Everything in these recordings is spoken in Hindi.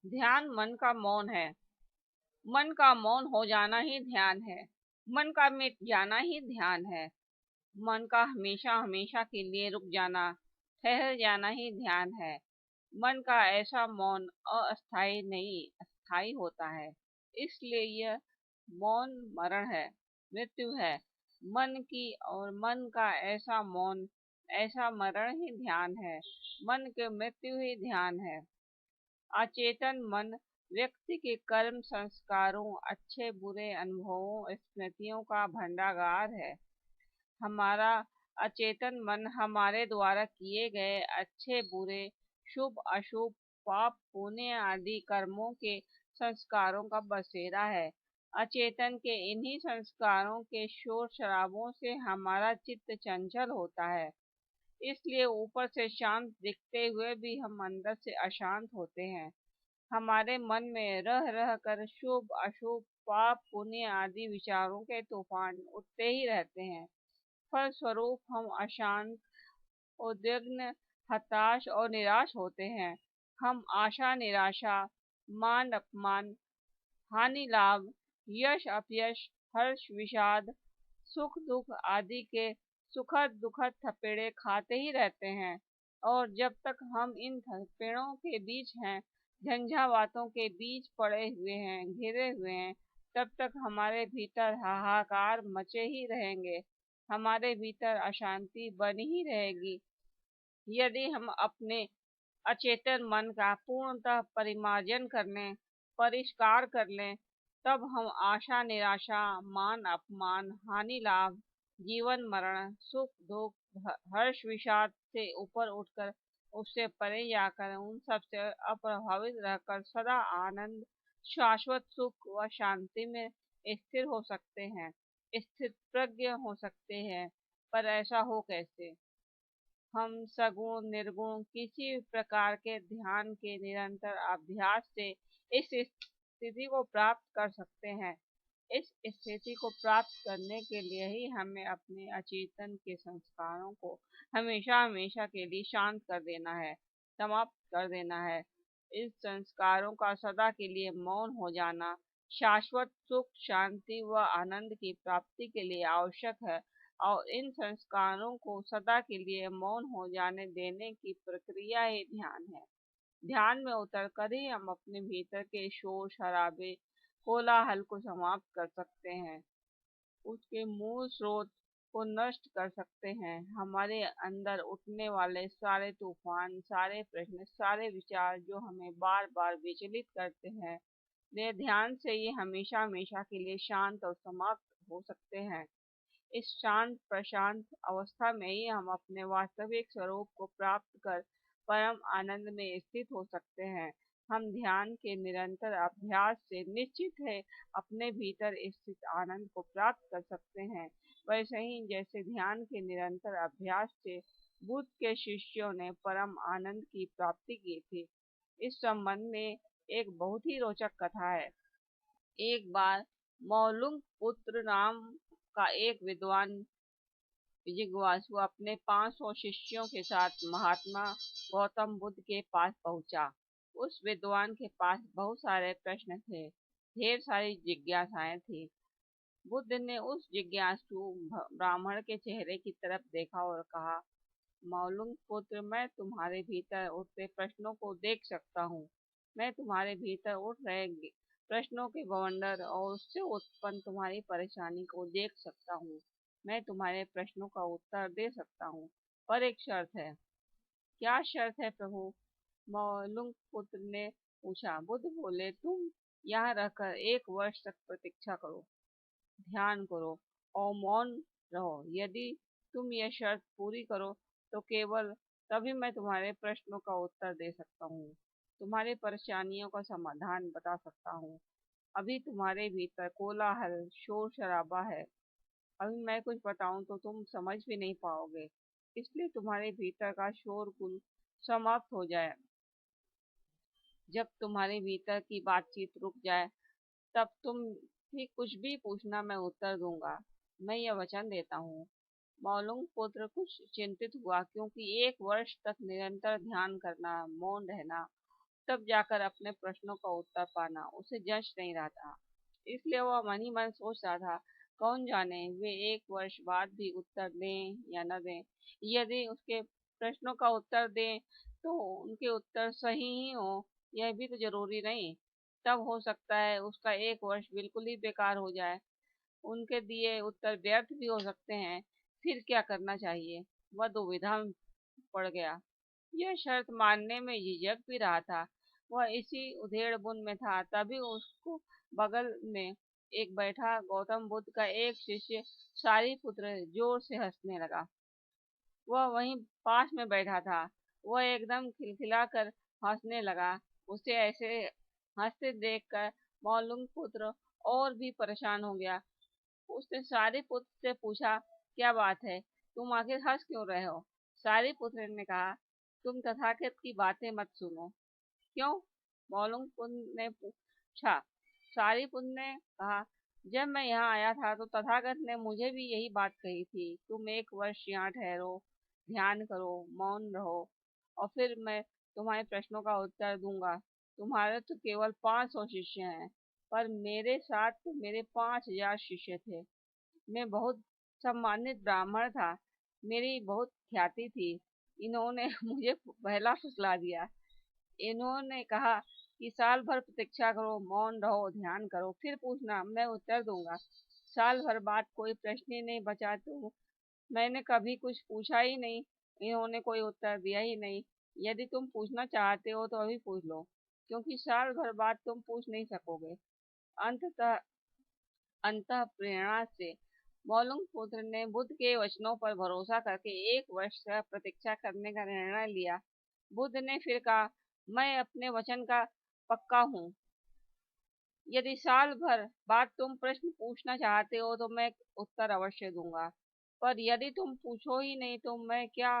ध्यान मन का मौन है। मन का मौन हो जाना ही ध्यान है। मन का मिट जाना ही ध्यान है। मन का हमेशा हमेशा के लिए रुक जाना, ठहर जाना ही ध्यान है। मन का ऐसा मौन अस्थायी नहीं, अस्थायी होता है। इसलिए यह मौन मरण है, मृत्यु है मन की। और मन का ऐसा मौन, ऐसा मरण ही ध्यान है। मन के मृत्यु ही ध्यान है। अचेतन मन व्यक्ति के कर्म, संस्कारों, अच्छे बुरे अनुभवों, स्मृतियों का भंडागार है। हमारा अचेतन मन हमारे द्वारा किए गए अच्छे बुरे, शुभ अशुभ, पाप पुण्य आदि कर्मों के संस्कारों का बसेरा है। अचेतन के इन्हीं संस्कारों के शोर शराबों से हमारा चित्त चंचल होता है। इसलिए ऊपर से शांत दिखते हुए भी हम अंदर से अशांत होते हैं। हमारे मन में रह रह कर शुभ अशुभ, पाप पुण्य आदि विचारों के तूफान उठते ही रहते हैं। फलस्वरूप हम अशांत, उद्विग्न, हताश और निराश होते हैं। हम आशा निराशा, मान अपमान, हानि लाभ, यश अपयश, हर्ष विषाद, सुख दुख आदि के सुखद दुखद थपेड़े खाते ही रहते हैं। और जब तक हम इन थपेड़ों के बीच हैं, झंझावातों के बीच पड़े हुए हैं, घिरे हुए हैं, तब तक हमारे भीतर हाहाकार मचे ही रहेंगे। हमारे भीतर अशांति बनी ही रहेगी। यदि हम अपने अचेतन मन का पूर्णतः परिमार्जन कर लें, परिष्कार कर लें, तब हम आशा निराशा, मान अपमान, हानि लाभ, जीवन मरण, सुख दुख, हर्ष विषाद से ऊपर उठकर, उससे परे जाकर, उन सब से अप्रभावित रहकर सदा आनंद, शाश्वत सुख व शांति में स्थिर हो सकते हैं, स्थित प्रज्ञ हो सकते हैं। पर ऐसा हो कैसे? हम सगुण निर्गुण किसी भी प्रकार के ध्यान के निरंतर अभ्यास से इस स्थिति को प्राप्त कर सकते हैं। इस स्थिति को प्राप्त करने के लिए ही हमें अपने अचेतन के संस्कारों को हमेशा हमेशा के लिए शांत कर देना है, समाप्त कर देना है। इस संस्कारों का सदा के लिए मौन हो जाना शाश्वत सुख, शांति व आनंद की प्राप्ति के लिए आवश्यक है। और इन संस्कारों को सदा के लिए मौन हो जाने देने की प्रक्रिया ही ध्यान है। ध्यान में उतरकर ही हम अपने भीतर के शोर शराबे, कोलाहल को समाप्त कर सकते हैं, उसके मूल स्रोत को नष्ट कर सकते हैं। हमारे अंदर उठने वाले सारे तूफान, सारे प्रश्न, सारे विचार जो हमें बार बार विचलित करते हैं, वे ध्यान से ही हमेशा हमेशा के लिए शांत और समाप्त हो सकते हैं। इस शांत प्रशांत अवस्था में ही हम अपने वास्तविक स्वरूप को प्राप्त कर परम आनंद में स्थित हो सकते हैं। हम ध्यान के निरंतर अभ्यास से निश्चित है अपने भीतर स्थित आनंद को प्राप्त कर सकते हैं। वैसे ही जैसे ध्यान के निरंतर अभ्यास से बुद्ध के शिष्यों ने परम आनंद की प्राप्ति की थी। इस संबंध में एक बहुत ही रोचक कथा है। एक बार मौलुंग पुत्र नाम का एक विद्वान जिज्ञासु अपने 500 शिष्यों के साथ महात्मा गौतम बुद्ध के पास पहुंचा। उस विद्वान के पास बहुत सारे प्रश्न थे, ढेर सारी जिज्ञासाएं थी। बुद्ध ने उस जिज्ञासु ब्राह्मण के चेहरे की तरफ देखा और कहा, मौलुंग पुत्र, मैं तुम्हारे भीतर उठते प्रश्नों को देख सकता हूँ। मैं तुम्हारे भीतर उठ रहे प्रश्नों के बवंडर और उससे उत्पन्न तुम्हारी परेशानी को देख सकता हूँ। मैं तुम्हारे प्रश्नों का उत्तर दे सकता हूँ, पर एक शर्त है। क्या शर्त है प्रभु? मौलुंग पुत्र ने पूछा। बुद्ध बोले, तुम यहाँ रहकर 1 वर्ष तक प्रतीक्षा करो, ध्यान करो और मौन रहो। यदि तुम यह शर्त पूरी करो तो केवल तभी मैं तुम्हारे प्रश्नों का उत्तर दे सकता हूँ, तुम्हारी परेशानियों का समाधान बता सकता हूँ। अभी तुम्हारे भीतर कोलाहल, शोर शराबा है। अभी मैं कुछ बताऊं तो तुम समझ भी नहीं पाओगे। इसलिए तुम्हारे भीतर का शोरगुल समाप्त हो जाए। जब तुम्हारे भीतर की बातचीत रुक जाए, तब तुम भी कुछ भी पूछना, मैं उत्तर दूंगा। मैं यह वचन देता हूँ। मौलुंग पुत्र कुछ चिंतित हुआ, क्योंकि 1 वर्ष तक निरंतर ध्यान करना, मौन रहना तब जाकर अपने प्रश्नों का उत्तर पाना उसे जच नहीं रहा था। इसलिए वह मन ही मन सोच रहा था, कौन जाने वे 1 वर्ष बाद भी उत्तर दें या न दें। यदि उसके प्रश्नों का उत्तर दें तो उनके उत्तर सही ही हो, यह भी तो जरूरी नहीं। तब हो सकता है उसका 1 वर्ष बिल्कुल ही बेकार हो जाए, उनके दिए उत्तर व्यर्थ भी हो सकते हैं। फिर क्या करना चाहिए, वह दुविधा में पड़ गया। यह शर्त मानने में झिझक भी रहा था। वह इसी उधेड़-बुन में था, तभी उसको बगल में एक बैठा गौतम बुद्ध का एक शिष्य सारीपुत्र जोर से हंसने लगा। वह वहीं पास में बैठा था। वह एकदम खिलखिलाकर हंसने लगा। उसे ऐसे हंसते देखकर मौलुंग पुत्र और भी परेशान हो गया। उसने सारीपुत्र से पूछा, क्या बात है, तुम आखिर हंस क्यों रहे हो? सारीपुत्र ने कहा, तुम तथागत की बातें मत सुनो। क्यों? मौलुंग ने पूछा। सारीपुत्र ने कहा, जब मैं यहाँ आया था तो तथागत ने मुझे भी यही बात कही थी, तुम 1 वर्ष यहाँ ठहरो, ध्यान करो, मौन रहो, और फिर मैं तुम्हारे प्रश्नों का उत्तर दूंगा। तुम्हारे तो केवल 500 शिष्य हैं, पर मेरे साथ तो मेरे 5000 शिष्य थे। मैं बहुत सम्मानित ब्राह्मण था, मेरी बहुत ख्याति थी। इन्होंने मुझे पहला फुसला दिया। इन्होंने कहा कि साल भर प्रतीक्षा करो, मौन रहो, ध्यान करो, फिर पूछना, मैं उत्तर दूंगा। साल भर बाद कोई प्रश्न ही नहीं बचा तो मैंने कभी कुछ पूछा ही नहीं, इन्होंने कोई उत्तर दिया ही नहीं। यदि तुम पूछना चाहते हो तो अभी पूछ लो, क्योंकि साल भर बाद तुम पूछ नहीं सकोगे। अंततः अंतः प्रेरणा से मौलुंग पुत्र ने बुद्ध के वचनों पर भरोसा करके 1 वर्ष का प्रतीक्षा करने का निर्णय लिया। बुद्ध ने फिर कहा, मैं अपने वचन का पक्का हूँ। यदि साल भर बाद तुम प्रश्न पूछना चाहते हो तो मैं उत्तर अवश्य दूंगा, पर यदि तुम पूछो ही नहीं तो मैं क्या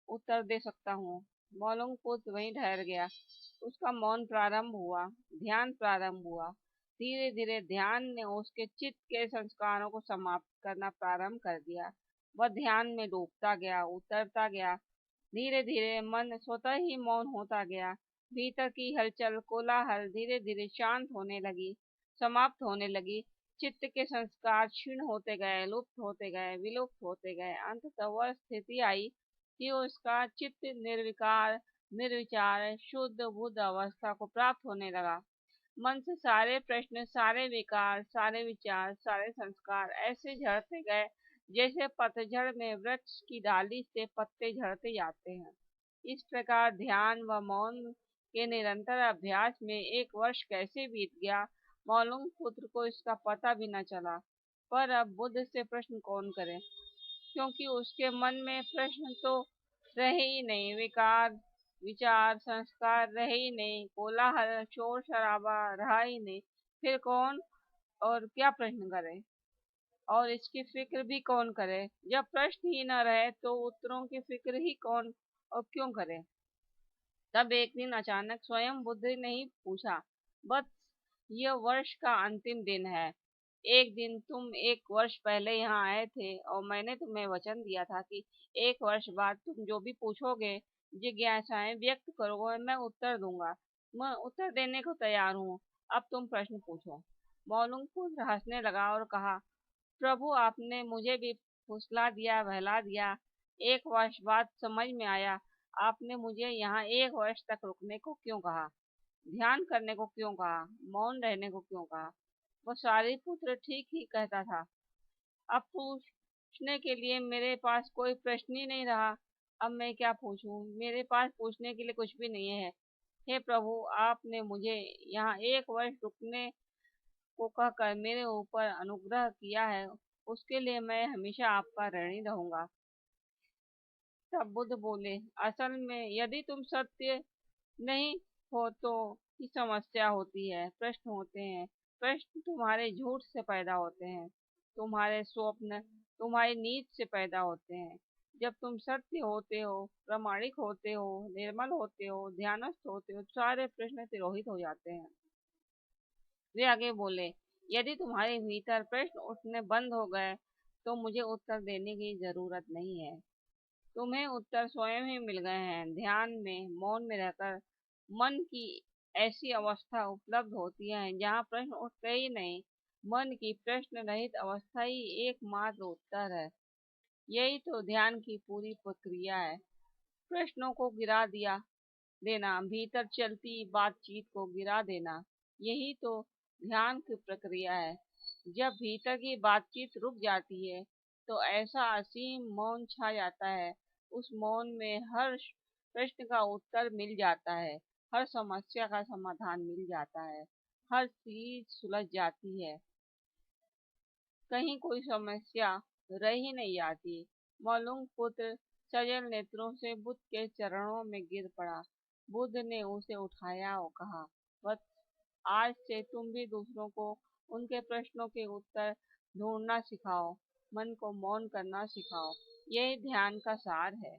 उत्तर दे सकता हूँ। मौलुंग पुत्र वहीं ठहर गया। उसका मौन प्रारंभ हुआ, ध्यान प्रारंभ हुआ। धीरे धीरे ध्यान ने उसके चित्त के संस्कारों को समाप्त करना प्रारंभ कर दिया। वह ध्यान में डूबता गया, उतरता गया। धीरे धीरे मन स्वतः ही मौन होता गया। भीतर की हलचल, कोलाहल धीरे धीरे शांत होने लगी, समाप्त होने लगी। चित्त के संस्कार क्षीण होते गए, लुप्त होते गए, विलुप्त होते गए। अंततः वह स्थिति आई कि उसका चित्त निर्विकार, निर्विचार, शुद्ध बुद्ध अवस्था को प्राप्त होने लगा। मन से सारे प्रश्न, सारे विकार, सारे विचार, सारे संस्कार ऐसे झड़ते गए जैसे पतझड़ में वृक्ष की डाली से पत्ते झड़ते जाते हैं। इस प्रकार ध्यान व मौन के निरंतर अभ्यास में 1 वर्ष कैसे बीत गया, मौलुंग पुत्र को इसका पता भी न चला। पर अब बुद्ध से प्रश्न कौन करे, क्योंकि उसके मन में प्रश्न तो रहे ही नहीं, विकार, विचार, संस्कार रहे ही नहीं, कोलाहल, शोर शराबा रहा ही नहीं। फिर कौन और क्या प्रश्न करे, और इसकी फिक्र भी कौन करे? जब प्रश्न ही न रहे तो उत्तरों की फिक्र ही कौन और क्यों करे? तब एक दिन अचानक स्वयं बुद्ध ने ही पूछा, बस यह वर्ष का अंतिम दिन है। एक दिन तुम 1 वर्ष पहले यहाँ आए थे और मैंने तुम्हें वचन दिया था कि 1 वर्ष बाद तुम जो भी पूछोगे, जिज्ञासाएं व्यक्त करोगे, मैं उत्तर दूंगा। मैं उत्तर देने को तैयार हूँ। अब तुम प्रश्न पूछो। मौलुंग पुत्र हंसने लगा और कहा, प्रभु आपने मुझे भी फुसला दिया, बहला दिया। 1 वर्ष बाद समझ में आया, आपने मुझे यहाँ 1 वर्ष तक रुकने को क्यों कहा, ध्यान करने को क्यों कहा, मौन रहने को क्यों कहा। वो सारीपुत्र ठीक ही कहता था। अब पूछने के लिए मेरे पास कोई प्रश्न ही नहीं रहा। अब मैं क्या पूछूं? मेरे पास पूछने के लिए कुछ भी नहीं है। हे प्रभु, आपने मुझे यहाँ 1 वर्ष रुकने को कहकर मेरे ऊपर अनुग्रह किया है, उसके लिए मैं हमेशा आपका ऋणी रहूंगा। तब बुद्ध बोले, असल में यदि तुम सत्य नहीं हो तो की समस्या होती है, प्रश्न होते हैं। प्रश्न तुम्हारे झूठ से पैदा होते हैं, तुम्हारे स्वप्न, तुम्हारी नींद से पैदा होते हैं। जब तुम सत्य होते हो, प्रामाणिक होते हो, निर्मल होते हो, ध्यानस्थ होते हो, सारे प्रश्न तिरोहित हो जाते हैं। वे आगे बोले, यदि तुम्हारे भीतर प्रश्न उठने बंद हो गए तो मुझे उत्तर देने की जरूरत नहीं है। तुम्हें उत्तर स्वयं ही मिल गए हैं। ध्यान में, मौन में रहकर मन की ऐसी अवस्था उपलब्ध होती है जहाँ प्रश्न उठते ही नहीं। मन की प्रश्न रहित अवस्था ही एकमात्र उत्तर है। यही तो ध्यान की पूरी प्रक्रिया है। प्रश्नों को गिरा दिया देना, भीतर चलती बातचीत को गिरा देना, यही तो ध्यान की प्रक्रिया है। जब भीतर की बातचीत रुक जाती है तो ऐसा असीम मौन छा जाता है। उस मौन में हर प्रश्न का उत्तर मिल जाता है, हर समस्या का समाधान मिल जाता है, हर चीज सुलझ जाती है। कहीं कोई समस्या रह ही नहीं जाती। मलूक पुत्र सजल नेत्रों से बुद्ध के चरणों में गिर पड़ा। बुद्ध ने उसे उठाया और कहा, वत्स, आज से तुम भी दूसरों को उनके प्रश्नों के उत्तर ढूंढना सिखाओ, मन को मौन करना सिखाओ। यही ध्यान का सार है।